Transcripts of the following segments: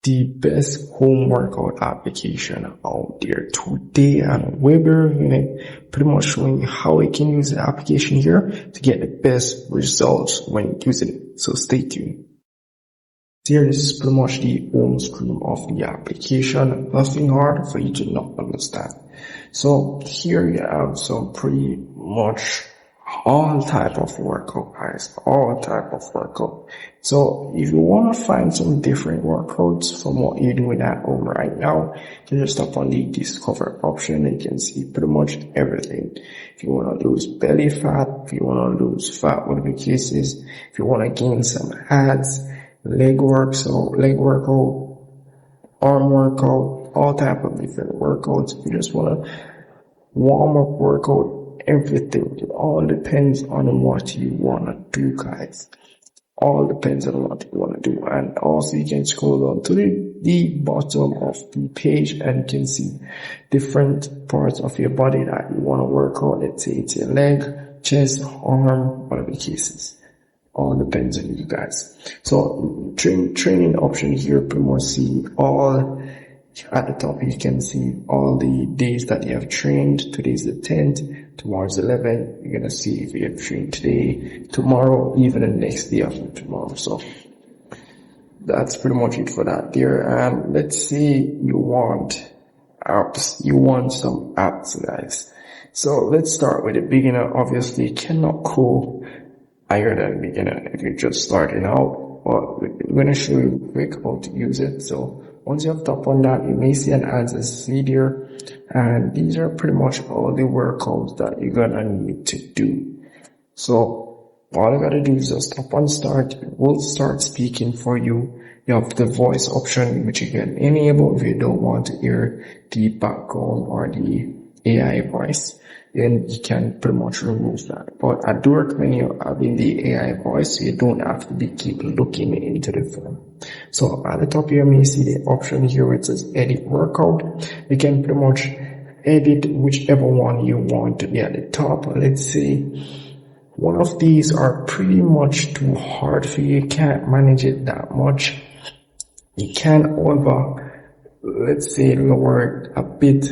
the best home workout application out there today, and we'll be reviewing it, pretty much showing you how you can use the application here to get the best results when using it. So stay tuned. Here, this is pretty much the home screen of the application. Nothing hard for you to not understand. So here you have some pretty much all type of workout, guys, all type of workout. So if you want to find some different workouts from what you're doing at home right now, you just tap on the discover option and you can see pretty much everything. If you want to lose belly fat, if you want to lose fat, whatever the case is, if you want to gain some abs, leg workout, arm workout, all type of different workouts. If you just want to warm up workout, everything. It all depends on what you want to do, guys. All depends on what you want to do. And also you can scroll down to the bottom of the page and you can see different parts of your body that you want to work on. Let's say it's your leg, chest, arm, whatever the case is. All depends on you guys. So training option here, pretty much see all at the top. You can see all the days that you have trained. Today's the 10th, tomorrow's 11th. You're gonna see if you have trained today, tomorrow, even the next day after tomorrow. So that's pretty much it for that there. And let's say you want apps, you want some apps, guys. So let's start with the beginner. Obviously you cannot go higher than beginner if you're just starting out, but we're gonna show you quick how to use it. So once you have tapped on that, you may see an answer sheet here, and these are pretty much all the workouts that you're gonna need to do. So all you gotta do is just tap on start. It will start speaking for you. You have the voice option, which you can enable if you don't want to hear the background or the AI voice. Then you can pretty much remove that. But I do recommend you having the AI voice so you don't have to keep looking into the phone. So at the top here, you may see the option here where it says edit workout. You can pretty much edit whichever one you want to be at the top. Let's say one of these are pretty much too hard for you. You can't manage it that much. You can, however, let's say lower it a bit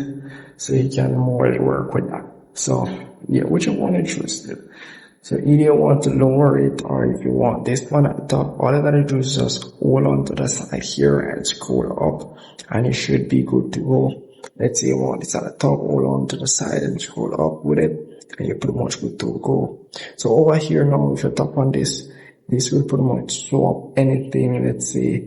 so you can more work with that. So yeah, whichever one you choose. So either you want to lower it or if you want this one at the top, all you gotta do is just hold on to the side here and scroll up and you should be good to go. Let's say you want this at the top, hold on to the side and scroll up with it and you're pretty much good to go. So over here now, if you tap on this will pretty much show up anything. Let's say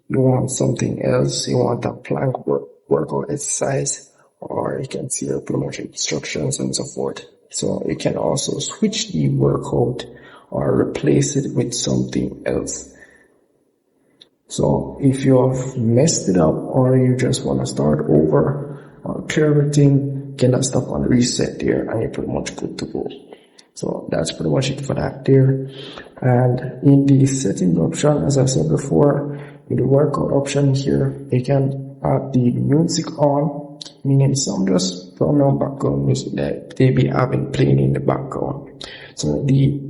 you want something else, you want a plank workout exercise, or you can see pretty much instructions and so forth. So you can also switch the workout or replace it with something else. So if you have messed it up or you just want to start over or clear everything, you can just tap on reset there and you're pretty much good to go. So that's pretty much it for that there. And in the settings option, as I said before, with the workout option here, you can have the music on, meaning some just pronoun background music that they be having playing in the background. So the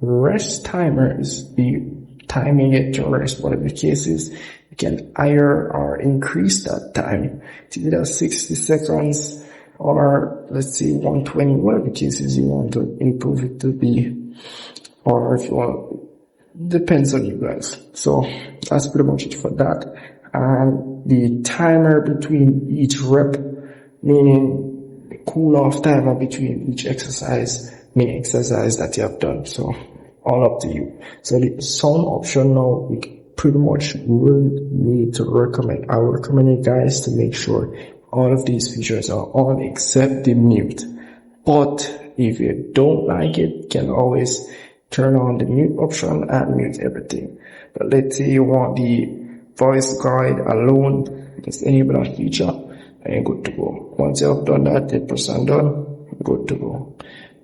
rest timer is the timing it to rest, whatever the case is. You can higher or increase that time. It's either 60 seconds or let's say 120, whatever the case is you want to improve it to be, or if you want, depends on you guys. So that's pretty much it for that. And the timer between each rep, meaning the cool off timer between each exercise, meaning exercise that you have done. So all up to you. So the sound option now, we pretty much really need to recommend. I would recommend you guys to make sure all of these features are on except the mute. But if you don't like it, you can always turn on the mute option and mute everything. But let's say you want the voice guide alone, just enable that feature and you're good to go. Once you have done that, 10% done, good to go.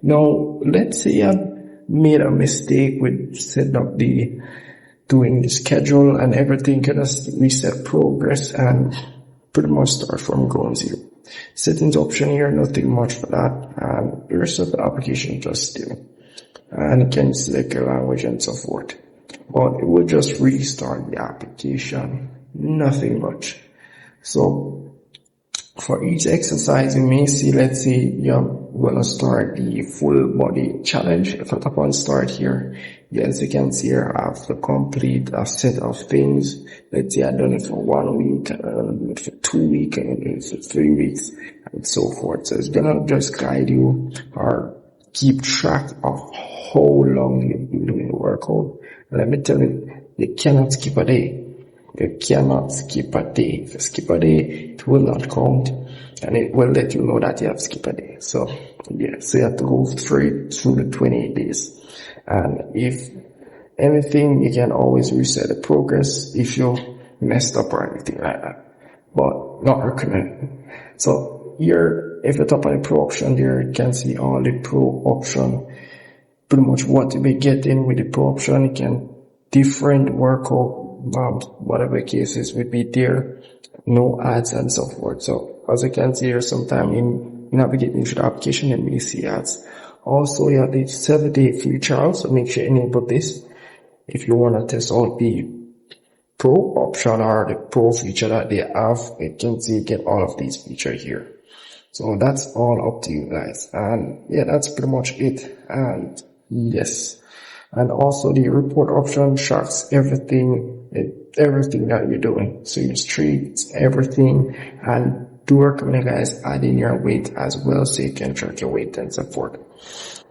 Now, let's say you made a mistake with setting up doing the schedule and everything. Can just reset progress and pretty much start from ground zero. Settings option here, nothing much for that. And the rest of the application just still. And you can select your language and so forth. But it will just restart the application nothing much. So for each exercise, you may see, let's say you're gonna start the full body challenge. If I tap on start here, as you can see here, I have to complete a set of things. Let's say I've done it for 1 week, and I'm gonna do it for 2 weeks, and I'm gonna do it for 3 weeks, and so forth. So it's gonna just guide you or keep track of how long you've been doing the workout. And let me tell you, you cannot skip a day. You cannot skip a day. If you skip a day, it will not count, and it will let you know that you have skipped a day. So yeah, so you have to go straight through the 28 days. And if anything, you can always reset the progress if you messed up or anything like that. But not recommended. So here, if you tap on the pro option there, you can see all the pro option. Pretty much what you be getting with the pro option. You can different workout, whatever cases would be there, no ads and so forth. So as you can see here, sometime in navigating into the application, you may see ads. Also, you have the 7-day free trial, so make sure you enable this if you want to test out the pro option or the pro feature that they have. You can see you get all of these features here. So that's all up to you guys. And yeah, that's pretty much it. And yes. And also the report option tracks everything that you're doing. So your streaks, everything. And do recommend you guys add in your weight as well, so you can track your weight and so forth.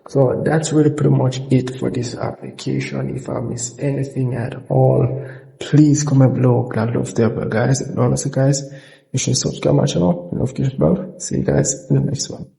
So that's really pretty much it for this application. If I miss anything at all, please comment below. I'd love to help you guys. And honestly guys, you should subscribe my channel, notification bell. See you guys in the next one.